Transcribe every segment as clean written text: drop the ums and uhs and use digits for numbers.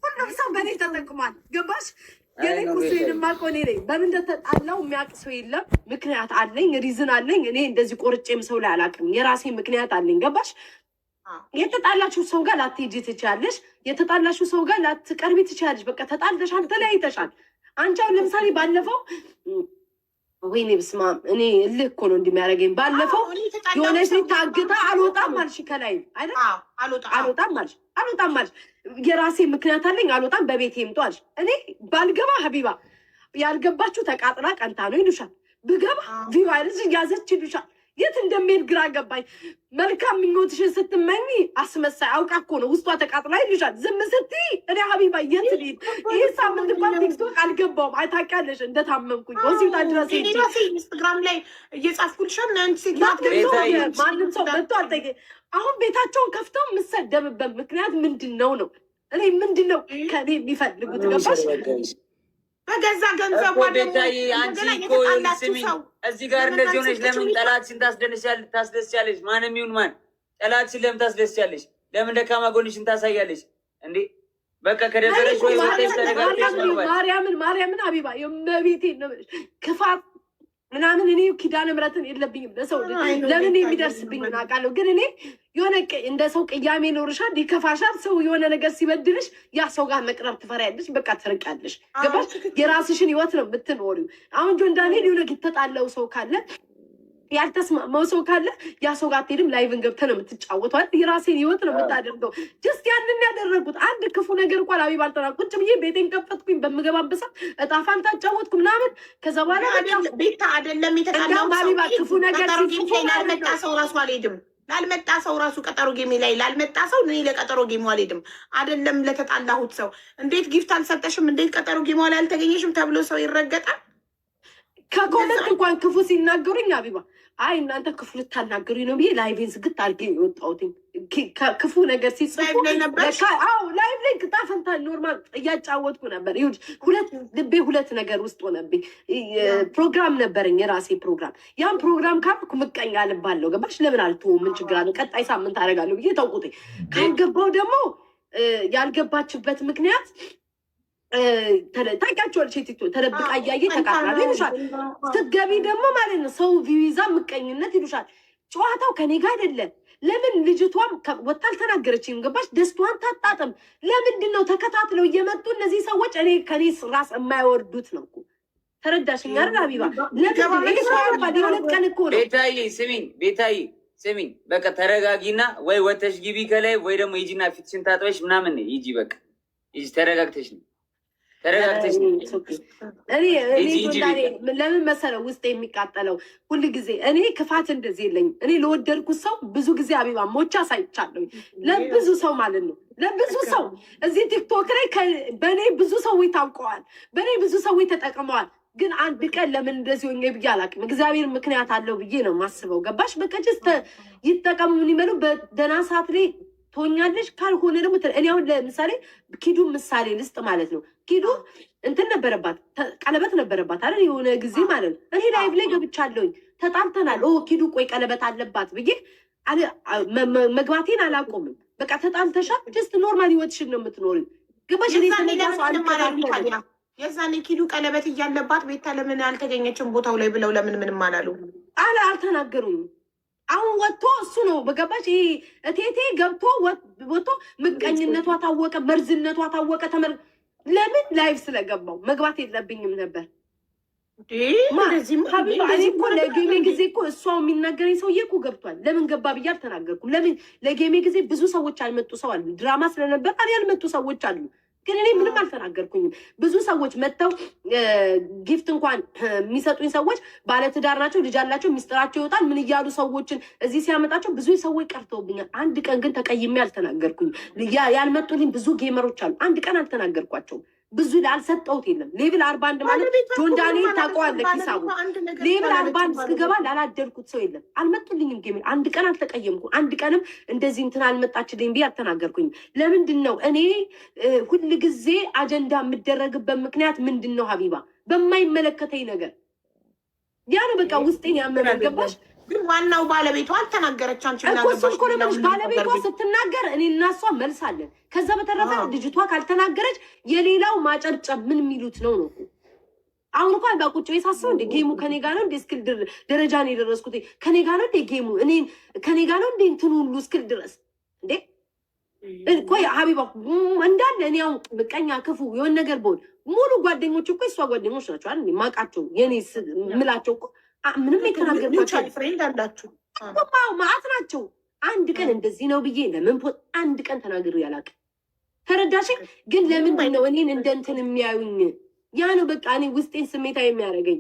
ሁሉም ሰው በእኔ ተጠቅሟል። ገባሽ? የኔ ቁስሌን የማውቀው እኔ ነኝ። በምን እንደተጣላው የሚያውቅ ሰው የለም። ምክንያት አለኝ፣ ሪዝን አለኝ። እኔ እንደዚህ ቆርጬም ሰው ላይ አላውቅም። የራሴ ምክንያት አለኝ። ገባሽ? የተጣላችሁ ሰው ጋር ላትሄጂ ትችያለሽ። የተጣላችሁ ሰው ጋር ላትቀርቢ ትችያለሽ። በቃ ተጣልተሻል፣ ተለያይተሻል። አንቺ አሁን ለምሳሌ ባለፈው ወይኔ ብስማ እኔ እልህ እኮ ነው እንደሚያደርገኝ። ባለፈው የሆነች ልጅ ታግታ አልወጣም አልሽ፣ ከላይ አይደል? አልወጣም አልሽ። የራሴ ምክንያት አለኝ፣ አልወጣም በቤቴ ይምጡ አልሽ። እኔ ባልገባ ሀቢባ ያልገባችሁ ተቃጥላ ቀንታ ነው ይሉሻል። ብገባ ቪዋይልስ ያዘች ይሉሻል። የት እንደሚሄድ ግራ ገባኝ። መልካም ምኞትሽን ስትመኝ አስመሳይ አውቃ እኮ ነው ውስጧ ተቃጥላ ይሉሻል። ዝም ስትይ እኔ ሀቢባ የት ልሂድ? ይህ ሳምንት እንኳን ቲክቶክ አልገባውም። አይታውቂያለሽ እንደታመምኩኝ ሆስፒታል ድረስ ኢንስታግራም ላይ እየጻፍኩልሻል። ማንም ሰው መጥቶ አልጠየቀኝ። አሁን ቤታቸውን ከፍተው የምሰደብበት ምክንያት ምንድን ነው? እኔ ምንድን ነው ከእኔ የሚፈልጉት? ገባሽ? በገዛ ገንዘብ እዚህ ጋር እንደዚህ ሆነች። ለምን ጠላትሽን ታስደስያለሽ? ማንም ይሁን ማን ጠላትሽን ለምን ታስደስያለሽ? ለምን ደካማ ጎንሽን ታሳያለሽ እንዴ? በቃ ከደበረሽ ወይ ማርያምን ሀቢባ የመቤቴ ክፋት ምናምን እኔ ኪዳነ ምሕረትን የለብኝም። ለሰው ለምን የሚደርስብኝ አውቃለሁ። ግን እኔ የሆነ እንደ ሰው ቅያሜ ኖርሻል፣ ይከፋሻል። ሰው የሆነ ነገር ሲበድልሽ ያ ሰው ጋር መቅረብ ትፈሪያለሽ። በቃ ትርቃለሽ። ገባሽ? የራስሽን ህይወት ነው የምትኖሪው። አሁን ጆን ዳንኤል የሆነ የተጣለው ሰው ካለ ያልተስማማው ሰው ካለ ያ ሰው ጋር አትሄድም። ላይቭን ገብተህ ነው የምትጫወተው። የራሴን ህይወት ነው የምታደርገው። ጀስት ያንን ያደረጉት አንድ ክፉ ነገር እንኳን ሀቢባ አልተናገርኩም። ቁጭ ብዬ ቤቴን ከፈትኩኝ። በምገባበት ሰዓት እጣ ፋንታ አጫወትኩ ምናምን። ከዛ በኋላ ቤታ አይደለም የተጣላው ሀቢባ ክፉ ነገር ላልመጣ ሰው ራሱ አልሄድም። ላልመጣ ሰው ራሱ ቀጠሮ ጌሜ ላይ ላልመጣ ሰው እኔ ለቀጠሮ ጌሙ አልሄድም። አይደለም ለተጣላሁት ሰው እንዴት ጊፍት አልሰጠሽም፣ እንዴት ቀጠሮ ጌሙ ላይ አልተገኘሽም ተብሎ ሰው ይረገጣል። ከኮመንት እንኳን ክፉ ሲናገሩኝ ሀቢባ አይ እናንተ ክፉ ልታናገሩኝ ነው ብዬ ላይቬን ዝግት አድርጌ የወጣሁት። ክፉ ነገር ሲጽፉ ላይቭ ላይ ቅጣ ፈንታ ኖርማል እያጫወትኩ ነበር። ልቤ ሁለት ነገር ውስጥ ሆነብኝ። ፕሮግራም ነበረኝ፣ የራሴ ፕሮግራም። ያን ፕሮግራም ካልኩ ምቀኛ ልባለሁ። ገባሽ? ለምን አልተውም? ምን ችግር አለ? ቀጣይ ሳምንት አደርጋለሁ ብዬ ተውቁት። ካልገባው ደግሞ ያልገባችበት ምክንያት ታውቂያቸዋለሽ። ቲክቶክ ተደብቃ እያየ ተቃጥላል ይሉሻል። ስትገቢ ደግሞ ማለት ነው ሰው ቪዛ ምቀኝነት ይሉሻል። ጨዋታው ከኔ ጋር አይደለም። ለምን ልጅቷም ወጣ አልተናገረችም? ገባሽ? ደስቷን ታጣጥም። ለምንድን ነው ተከታትለው እየመጡ እነዚህ ሰዎች እኔ ከኔ ራስ የማይወርዱት ነው እኮ። ተረዳሽኝ አይደል ሀቢባ? የሁለት ቀን እኮ ነው። ቤታዬ ስሚኝ፣ በቃ ተረጋጊና ወይ ወተሽ ግቢ ከላይ ወይ ደግሞ ሂጂና ፊትሽን ታጥበሽ ምናምን ሂጂ። በቃ ሂጂ፣ ተረጋግተሽ ነው ለምን መሰለው ውስጥ የሚቃጠለው ሁሉ ጊዜ እኔ ክፋት እንደዚህ የለኝም። እኔ ለወደድኩት ሰው ብዙ ጊዜ ሀቢባ ሞቻ ሳይቻለሁ ለብዙ ሰው ማለት ነው። ለብዙ ሰው እዚህ ቲክቶክ ላይ በእኔ ብዙ ሰዎች ታውቀዋል፣ በእኔ ብዙ ሰዎች ተጠቅመዋል። ግን አንድ ቀን ለምን እንደዚህ ሆኜ ብዬ አላውቅም። እግዚአብሔር ምክንያት አለው ብዬ ነው የማስበው። ገባሽ? በቃ ጀስት ይጠቀሙ። ምን ይመሉ በደህና ሰዓት ላይ ትሆኛለሽ። ካልሆነ ደግሞ እኔ አሁን ለምሳሌ ኪዱ ምሳሌ ልስጥ ማለት ነው። ኪዱ እንትን ነበረባት፣ ቀለበት ነበረባት አይደል? የሆነ ጊዜ ማለት ነው። እኔ ላይቭ ላይ ገብቻለሁኝ። ተጣልተናል። ኪዱ ቆይ ቀለበት አለባት ብዬ መግባቴን አላቆምም። በቃ ተጣልተሻል፣ ጀስት ኖርማል ህይወትሽን ነው የምትኖሪ። ገባሽ? የዛኔ ኪዱ ቀለበት እያለባት ቤታ ለምን አልተገኘችም ቦታው ላይ ብለው ለምን ምንም አላሉ? አልተናገሩም። አሁን ወጥቶ እሱ ነው በገባሽ? ይሄ እቴቴ ገብቶ ወጥቶ ምቀኝነቷ ታወቀ፣ መርዝነቷ ታወቀ። ለምን ላይቭ ስለገባው መግባት የለብኝም ነበር። እኔ እኮ ለጌሜ ጊዜ እኮ እሷው የሚናገረኝ ሰውዬ እኮ ገብቷል። ለምን ገባ ብዬ አልተናገርኩም። ለምን ለጌሜ ጊዜ ብዙ ሰዎች አልመጡ ሰው አሉ። ድራማ ስለነበር ያልመጡ ሰዎች አሉ። ግን እኔ ምንም አልተናገርኩኝም። ብዙ ሰዎች መጥተው ጊፍት እንኳን የሚሰጡኝ ሰዎች ባለትዳር ናቸው፣ ልጅ አላቸው፣ ሚስጥራቸው ይወጣል ምን እያሉ ሰዎችን እዚህ ሲያመጣቸው ብዙ ሰዎች ቀርተውብኛል። አንድ ቀን ግን ተቀይሜ አልተናገርኩኝም። ያልመጡልኝ ብዙ ጌመሮች አሉ። አንድ ቀን አልተናገርኳቸውም። ብዙ ላልሰጠሁት የለም። ሌብል 41 ማለት ጆን ዳንኤል ታውቀዋለህ? ሂሳቡ ሌብል 41 እስክገባ ላላደርኩት ሰው የለም። አልመጡልኝም። ጌሜ አንድ ቀን አልተቀየምኩ። አንድ ቀንም እንደዚህ እንትን አልመጣችልኝ ብዬ አልተናገርኩኝም። ለምንድን ነው እኔ ሁል ጊዜ አጀንዳ የምደረግበት ምክንያት ምንድን ነው ሀቢባ? በማይመለከተኝ ነገር ያ ነው በቃ ውስጤን ያመመኝ። ገባሽ? ግን ዋናው ባለቤቷ አልተናገረች። አንቺ ባለቤቷ ስትናገር እኔ እና እሷ መልሳለን። ከዛ በተረፈ ልጅቷ ካልተናገረች የሌላው ማጨብጨብ ምን የሚሉት ነው ነው። አሁን እንኳን በቁጭ ሳስበው እንደ ጌሙ ከኔ ጋር ነው እንደ እስክል ደረጃ ነው የደረስኩት። ከኔ ጋር ነው እንደ ጌሙ እኔን ከኔ ጋር ነው እንደ እንትን ሁሉ እስክል ድረስ እንዴ። ቆይ ሀቢባ እንዳለ እኔ አሁን ምቀኛ ክፉ የሆነ ነገር በሆን ሙሉ ጓደኞች እኮ እሷ ጓደኞች ናቸው አይደል? ማቃቸው የኔ ምላቸው እኮ ምንም የተናገርኳቸው ፍሬንድ አላችሁ ማአት ናቸው። አንድ ቀን እንደዚህ ነው ብዬ ለምን አንድ ቀን ተናግሬ ያላቅ። ተረዳሽ? ግን ለምንድን ነው እኔን እንደ እንትን የሚያዩኝ? ያ ነው በቃ እኔ ውስጤን ስሜታ የሚያደርገኝ።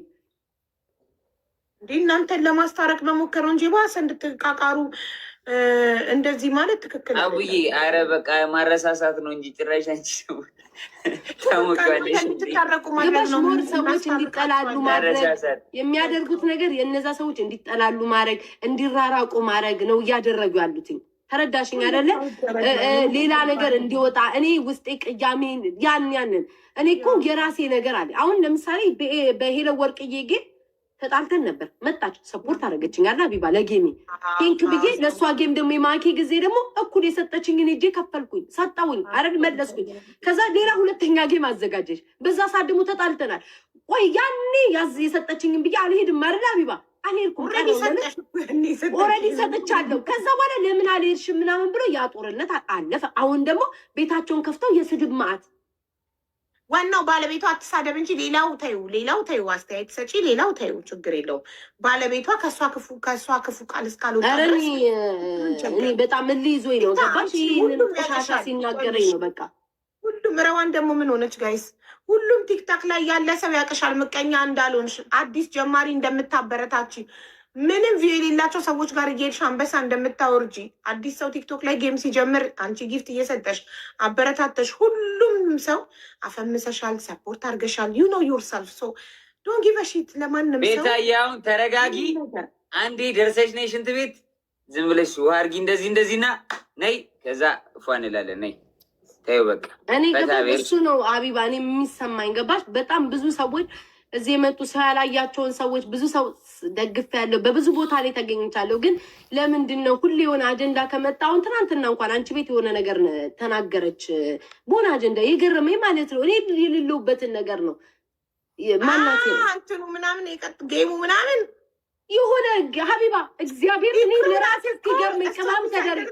እንዴ እናንተን ለማስታረቅ መሞከረው እንጂ ባሰ እንድትቃቃሩ እንደዚህ ማለት ትክክል ነው። አቡዬ አረ በቃ ማረሳሳት ነው እንጂ ጭራሽ አንቺ ሰው ታሞቃለሽ። ሞር ሰዎች እንዲጠላሉ ማድረግ የሚያደርጉት ነገር የእነዛ ሰዎች እንዲጠላሉ ማድረግ እንዲራራቁ ማድረግ ነው እያደረጉ ያሉትኝ። ተረዳሽኝ አይደለ? ሌላ ነገር እንዲወጣ እኔ ውስጤ ቅያሜ ያንን እኔ እኮ የራሴ ነገር አለ። አሁን ለምሳሌ በሄለ ወርቅዬ ጌም ተጣልተን ነበር። መጣች ሰፖርት አደረገችኝ አላ ቢባ ለጌሜ ቴንክ ብዬ ለእሷ ጌም ደግሞ የማኬ ጊዜ ደግሞ እኩል የሰጠችኝን እጄ ከፈልኩኝ ሰጠውኝ አረግ መለስኩኝ። ከዛ ሌላ ሁለተኛ ጌም አዘጋጀች። በዛ ሰዓት ደግሞ ተጣልተናል። ቆይ ያኔ የሰጠችኝን ብዬ አልሄድም አይደል ቢባ አልሄድኩም። ኦልሬዲ ሰጥቻለሁ። ከዛ በኋላ ለምን አልሄድሽም ምናምን ብሎ ያ ጦርነት አለፈ። አሁን ደግሞ ቤታቸውን ከፍተው የስድብ ማዕት። ዋናው ባለቤቷ አትሳደብ እንጂ ሌላው ተይው፣ አስተያየት ሰጪ ሌላው ተይው፣ ችግር የለውም። ባለቤቷ ከእሷ ክፉ ቃል እስካልወጣ ድረስ እኔ በጣም ይዞኝ ነው ገባሽ? ይህንን ቆሻሻ ሲናገረኝ ነው በቃ ሁሉም። ረዋን ደግሞ ምን ሆነች ጋይስ? ሁሉም ቲክታክ ላይ ያለ ሰው ያቅሻል፣ ምቀኛ እንዳልሆንሽ፣ አዲስ ጀማሪ እንደምታበረታች፣ ምንም ቪው የሌላቸው ሰዎች ጋር እየሄድሽ አንበሳ እንደምታወርጂ፣ አዲስ ሰው ቲክቶክ ላይ ጌም ሲጀምር አንቺ ጊፍት እየሰጠሽ አበረታተሽ፣ ሁሉም ሰው አፈምሰሻል፣ ሰፖርት አድርገሻል። ዩ ኖ ዮርሰልፍ ሶ ዶንት ጊቭ አ ሺት ለማንም ሰው። ቤታያውን ተረጋጊ። አንዴ ደርሰሽ ነይ ሽንት ቤት ዝም ብለሽ ውሃ አድርጊ እንደዚህና ነይ፣ ከዛ እፏ እንላለን። ነይ ተይው በቃ። እኔ እሱ ነው አቢባ እኔ የሚሰማኝ ገባሽ? በጣም ብዙ ሰዎች እዚህ የመጡ ሰው ያላያቸውን ሰዎች ብዙ ሰው ደግፍ ያለው በብዙ ቦታ ላይ ተገኝቻለሁ። ግን ለምንድን ነው ሁሌ የሆነ አጀንዳ ከመጣውን ትናንትና እንኳን አንቺ ቤት የሆነ ነገር ተናገረች በሆነ አጀንዳ የገረመኝ ማለት ነው። እኔ የሌለውበትን ነገር ነው ማናት እንትኑ ምናምን ጌሙ ምናምን የሆነ ሀቢባ እግዚአብሔር እኔ ለራሴ እስኪገርመኝ ቅማም ተደርግ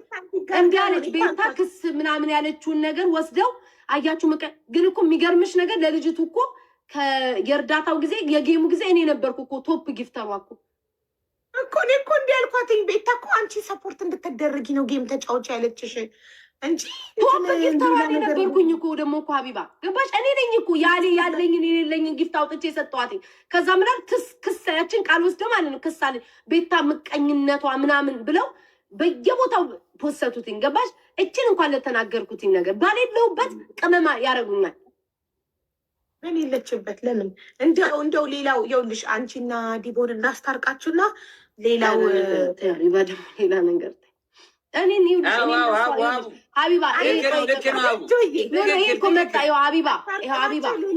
እንዲህ አለች ቤታ ክስ ምናምን ያለችውን ነገር ወስደው አያችሁ። ግን እኮ የሚገርምሽ ነገር ለልጅቱ እኮ የእርዳታው ጊዜ የጌሙ ጊዜ እኔ ነበርኩ እኮ ቶፕ ጊፍተሯ እኮ እኔ እኮ እንዲህ ያልኳትኝ ቤታ እኮ አንቺ ሰፖርት እንድትደረጊ ነው ጌም ተጫዎች ያለችሽ እንጂ ቶፕ ጊፍተሯ እኔ ነበርኩኝ እኮ። ደግሞ እኮ ሀቢባ ገባሽ? እኔ ነኝ እኮ ያለኝን የሌለኝን ጊፍት አውጥቼ የሰጠኋትኝ። ከዛ ምናምን ክሳያችን ቃል ወስደ ማለት ነው ክስ አለ ቤታ ምቀኝነቷ ምናምን ብለው በየቦታው ፖሰቱትኝ። ገባሽ? እችን እንኳን ለተናገርኩትኝ ነገር ባሌለውበት ቅመማ ያደረጉኛል። ምን የለችበት ለምን እንደው ሌላው የውልሽ አንቺና ዲቦን እናስታርቃችሁና ሌላው ሌላ ነገር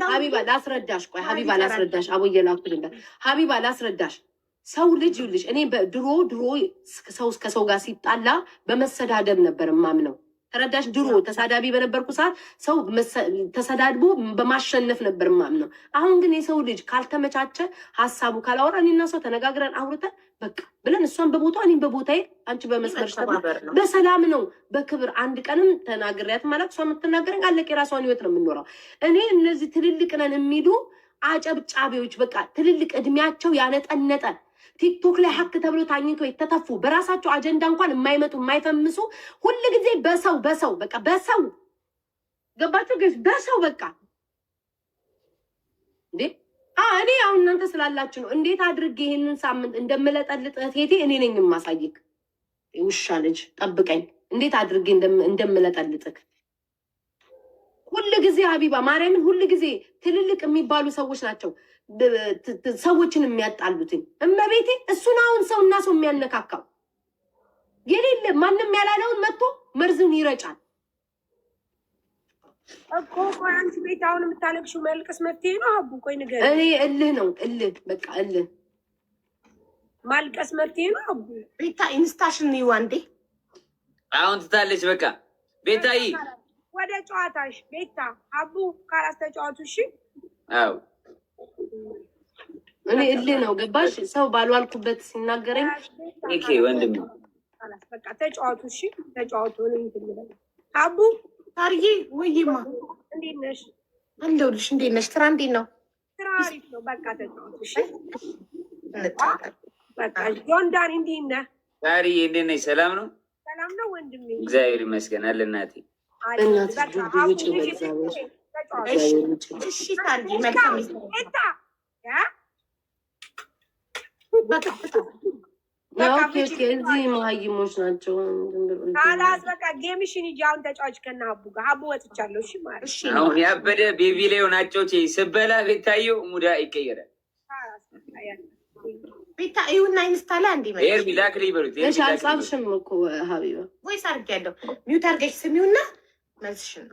ሀቢባ ላስረዳሽ። ቆይ ሀቢባ ላስረዳሽ። አቦዬ ላኩልኝ። ሀቢባ ላስረዳሽ። ሰው ልጅ ይኸውልሽ እኔ ድሮ ሰው ከሰው ጋር ሲጣላ በመሰዳደብ ነበር ማምነው። ተረዳሽ? ድሮ ተሳዳቢ በነበርኩ ሰዓት ሰው ተሰዳድቦ በማሸነፍ ነበር ማምነው። አሁን ግን የሰው ልጅ ካልተመቻቸ ሀሳቡ ካላወራ እኔና ሰው ተነጋግረን አውርተን በቃ ብለን እሷን በቦታዋ እኔም በቦታዬ አንቺ በመስመርሽ በሰላም ነው በክብር አንድ ቀንም ተናግሬያት ማለት እሷ የምትናገረኝ አለቅ የራሷን ህይወት ነው የምንኖረው። እኔ እነዚህ ትልልቅ ነን የሚሉ አጨብጫቢዎች በቃ ትልልቅ እድሜያቸው ያነጠነጠ ቲክቶክ ላይ ሀክ ተብሎ ታኝቶ የተተፉ በራሳቸው አጀንዳ እንኳን የማይመጡ የማይፈምሱ ሁል ጊዜ በሰው በቃ በሰው ገባችሁ? በሰው በቃ እንዴ እኔ አሁን እናንተ ስላላችሁ ነው እንዴት አድርጌ ይሄንን ሳምንት እንደምለጠልጥ ቴቴ እኔ ነኝ የማሳይክ። ውሻ ልጅ ጠብቀኝ፣ እንዴት አድርጌ እንደምለጠልጥክ ሁል ጊዜ ሀቢባ ማርያምን ሁል ጊዜ ትልልቅ የሚባሉ ሰዎች ናቸው ሰዎችን የሚያጣሉትኝ። እመቤቴ እሱን አሁን ሰውና ሰው የሚያነካካው የሌለ ማንም ያላለውን መጥቶ መርዝን ይረጫል እኮ። ቆይ አንቺ ቤት አሁን የምታለቅሽው መልቀስ መፍትሄ ነው? አቡ ቆይ ንገሪኝ። እኔ እልህ ነው እልህ በቃ እልህ ማልቀስ መፍትሄ ነው። አቡ ቤታ ኢንስታሽን ይዋ እንዴ አሁን ትታለች። በቃ ቤታዬ ወደ ጨዋታሽ ቤታ አቡ ካላስ ተጫዋቱ እሺ። አዎ እኔ እልህ ነው ገባሽ? ሰው ባልዋልኩበት ሲናገረኝ ኦኬ ወንድም ካላስ በቃ ተጫዋቱ እሺ። ተጫዋቱ ነው እንትን አቡ ታርዬ ወይማ እንዴት ነሽ? እንደውልሽ እንዴት ነሽ? ስራ እንዴት ነው? ስራ አሪፍ ነው። በቃ ተጫዋቱ እሺ። በቃ ጆንዳን እንዴት ነህ? ታርዬ እንዴት ነሽ? ሰላም ነው? ሰላም ነው ወንድሜ እግዚአብሔር ይመስገን አለ እናቴ። እሺ ታርዬ መልካም እዚህ መሀይሞች ናቸው። ካላስ በቃ ጌምሽን ሂጂ አሁን ተጫዋች ከና አቡ ጋር አቡ ወጥቻለሁ። እሺ ማለት አሁን ያበደ ቤቢ ላይ ሆናቸው ስበላ ቤታየው ሙዳ ይቀየራል። ቤታ ይሁና ኢንስታላ እንዴ ኤር ሚላክ ላይ በሉት። እሺ አልጻፍሽም እኮ ሀቢባ ወይስ አድርጌያለሁ። ሚውት አድርገሽ ስሚውና መልስሽን